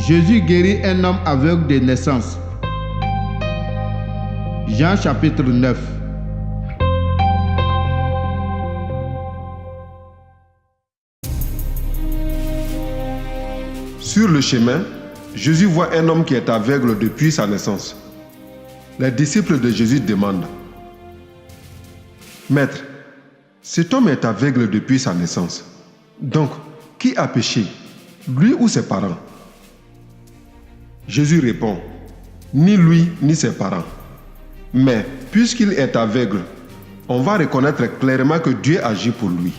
Jésus guérit un homme aveugle de naissance. Jean chapitre 9. Sur le chemin, Jésus voit un homme qui est aveugle depuis sa naissance. Les disciples de Jésus demandent: « Maître, cet homme est aveugle depuis sa naissance. Donc, qui a péché, lui ou ses parents ?» Jésus répond: « Ni lui, ni ses parents. Mais puisqu'il est aveugle, on va reconnaître clairement que Dieu agit pour lui.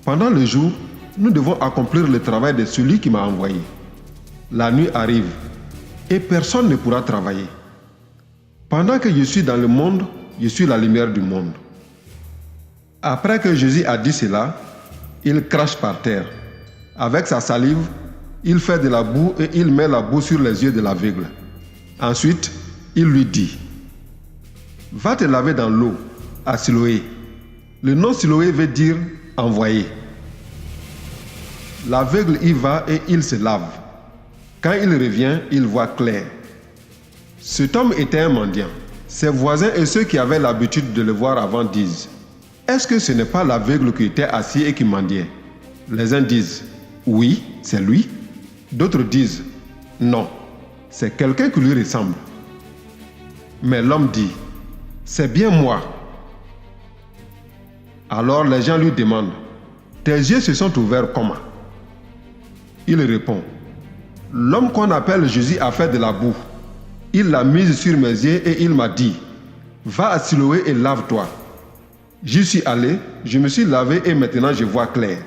Pendant le jour, nous devons accomplir le travail de celui qui m'a envoyé. La nuit arrive et personne ne pourra travailler. Pendant que je suis dans le monde, je suis la lumière du monde. » Après que Jésus a dit cela, il crache par terre. Avec sa salive, il fait de la boue et il met la boue sur les yeux de l'aveugle. Ensuite, il lui dit: « Va te laver dans l'eau, à Siloé. » Le nom Siloé veut dire « envoyé ». L'aveugle y va et il se lave. Quand il revient, il voit clair. Cet homme était un mendiant. Ses voisins et ceux qui avaient l'habitude de le voir avant disent: « Est-ce que ce n'est pas l'aveugle qui était assis et qui mendiait ?» Les uns disent: « Oui, c'est lui. » D'autres disent: « Non, c'est quelqu'un qui lui ressemble. » Mais l'homme dit: « C'est bien moi. » Alors les gens lui demandent: « Tes yeux se sont ouverts comment ?» Il répond: « L'homme qu'on appelle Jésus a fait de la boue. Il l'a mise sur mes yeux et il m'a dit: « Va à Siloé et lave-toi. » J'y suis allé, je me suis lavé et maintenant je vois clair. »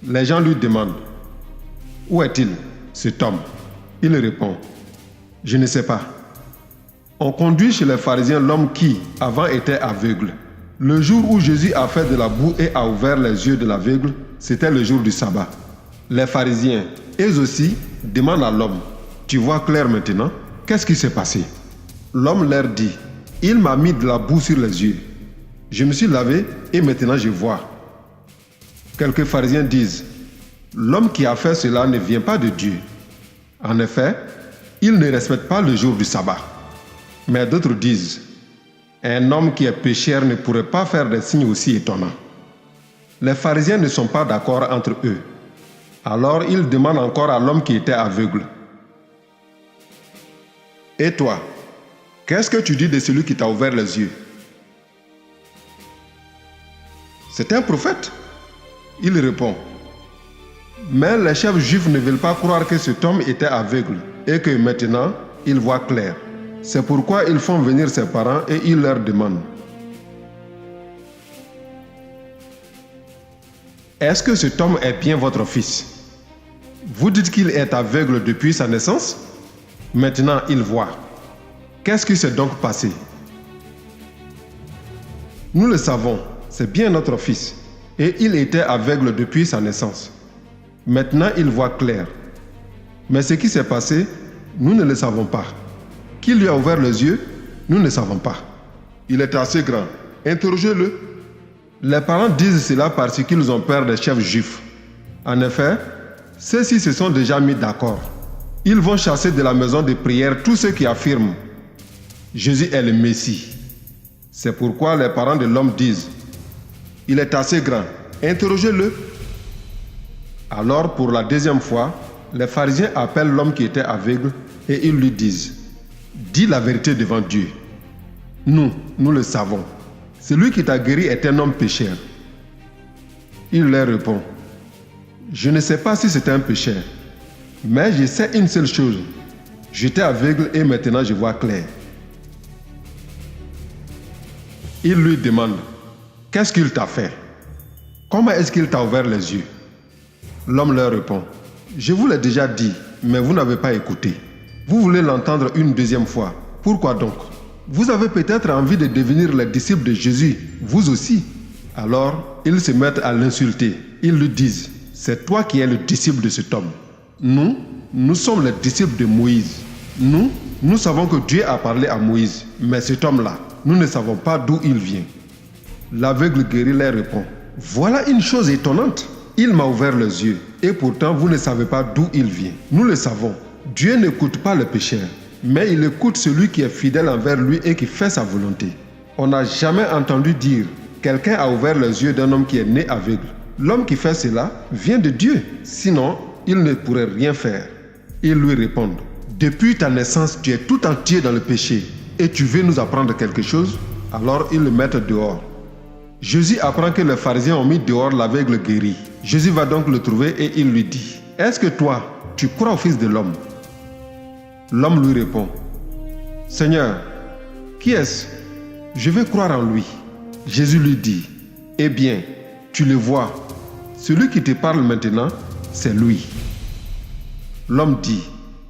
Les gens lui demandent: « Où est-il, cet homme ?» Il répond: « Je ne sais pas. » On conduit chez les pharisiens l'homme qui, avant, était aveugle. Le jour où Jésus a fait de la boue et a ouvert les yeux de l'aveugle, c'était le jour du sabbat. Les pharisiens, eux aussi, demandent à l'homme: « Tu vois clair maintenant? Qu'est-ce qui s'est passé ?» L'homme leur dit: « Il m'a mis de la boue sur les yeux. Je me suis lavé et maintenant je vois. » Quelques pharisiens disent: « L'homme qui a fait cela ne vient pas de Dieu. En effet, il ne respecte pas le jour du sabbat. » Mais d'autres disent: « Un homme qui est pécheur ne pourrait pas faire des signes aussi étonnants. » Les pharisiens ne sont pas d'accord entre eux. Alors ils demandent encore à l'homme qui était aveugle: « Et toi, qu'est-ce que tu dis de celui qui t'a ouvert les yeux? » « C'est un prophète. » Il répond. Mais les chefs juifs ne veulent pas croire que cet homme était aveugle et que maintenant il voit clair. C'est pourquoi ils font venir ses parents et ils leur demandent: « Est-ce que cet homme est bien votre fils? Vous dites qu'il est aveugle depuis sa naissance. Maintenant il voit. Qu'est-ce qui s'est donc passé? » « Nous le savons, c'est bien notre fils, et il était aveugle depuis sa naissance. Maintenant il voit clair. Mais ce qui s'est passé, nous ne le savons pas. Qui lui a ouvert les yeux, nous ne savons pas. Il est assez grand. Interrogez-le. » Les parents disent cela parce qu'ils ont peur des chefs juifs. En effet, ceux-ci se sont déjà mis d'accord. Ils vont chasser de la maison de prière tous ceux qui affirment: « Jésus est le Messie. » C'est pourquoi les parents de l'homme disent: « Il est assez grand. Interrogez-le. » Alors, pour la deuxième fois, les pharisiens appellent l'homme qui était aveugle et ils lui disent: « Dis la vérité devant Dieu. Nous le savons. Celui qui t'a guéri est un homme pécheur. » Il leur répond: « Je ne sais pas si c'est un pécheur, mais je sais une seule chose. J'étais aveugle et maintenant je vois clair. » Il lui demande: « Qu'est-ce qu'il t'a fait? Comment est-ce qu'il t'a ouvert les yeux ?» L'homme leur répond: « Je vous l'ai déjà dit, mais vous n'avez pas écouté. Vous voulez l'entendre une deuxième fois. Pourquoi donc? Vous avez peut-être envie de devenir les disciples de Jésus, vous aussi. » Alors, ils se mettent à l'insulter. Ils lui disent: « C'est toi qui es le disciple de cet homme. Nous sommes les disciples de Moïse. Nous savons que Dieu a parlé à Moïse, mais cet homme-là, nous ne savons pas d'où il vient. » L'aveugle guéri leur répond: « Voilà une chose étonnante. Il m'a ouvert les yeux, et pourtant vous ne savez pas d'où il vient. Nous le savons. Dieu n'écoute pas le pécheur, mais il écoute celui qui est fidèle envers lui et qui fait sa volonté. On n'a jamais entendu dire « Quelqu'un a ouvert les yeux d'un homme qui est né aveugle ». L'homme qui fait cela vient de Dieu, sinon il ne pourrait rien faire. Ils lui répondent « Depuis ta naissance, tu es tout entier dans le péché, et tu veux nous apprendre quelque chose ?» Alors ils le mettent dehors. Jésus apprend que les pharisiens ont mis dehors l'aveugle guéri. Jésus va donc le trouver et il lui dit « Est-ce que toi, tu crois au Fils de l'homme ?» L'homme lui répond « Seigneur, qui est-ce? Je veux croire en lui. » Jésus lui dit « Eh bien, tu le vois, celui qui te parle maintenant, c'est lui. » L'homme dit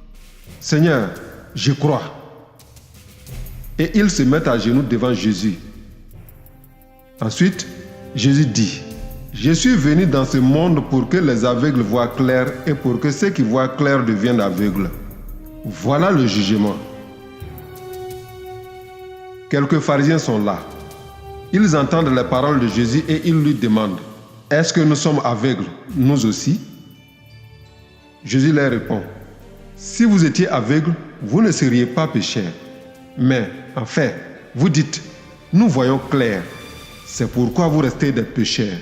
« Seigneur, je crois. » Et il se met à genoux devant Jésus. Ensuite, Jésus dit « Je suis venu dans ce monde pour que les aveugles voient clair et pour que ceux qui voient clair deviennent aveugles. Voilà le jugement. » Quelques pharisiens sont là. Ils entendent les paroles de Jésus et ils lui demandent « Est-ce que nous sommes aveugles, nous aussi ?» Jésus leur répond « Si vous étiez aveugles, vous ne seriez pas pécheurs. Mais, en fait, vous dites « Nous voyons clair. » C'est pourquoi vous restez des pécheurs.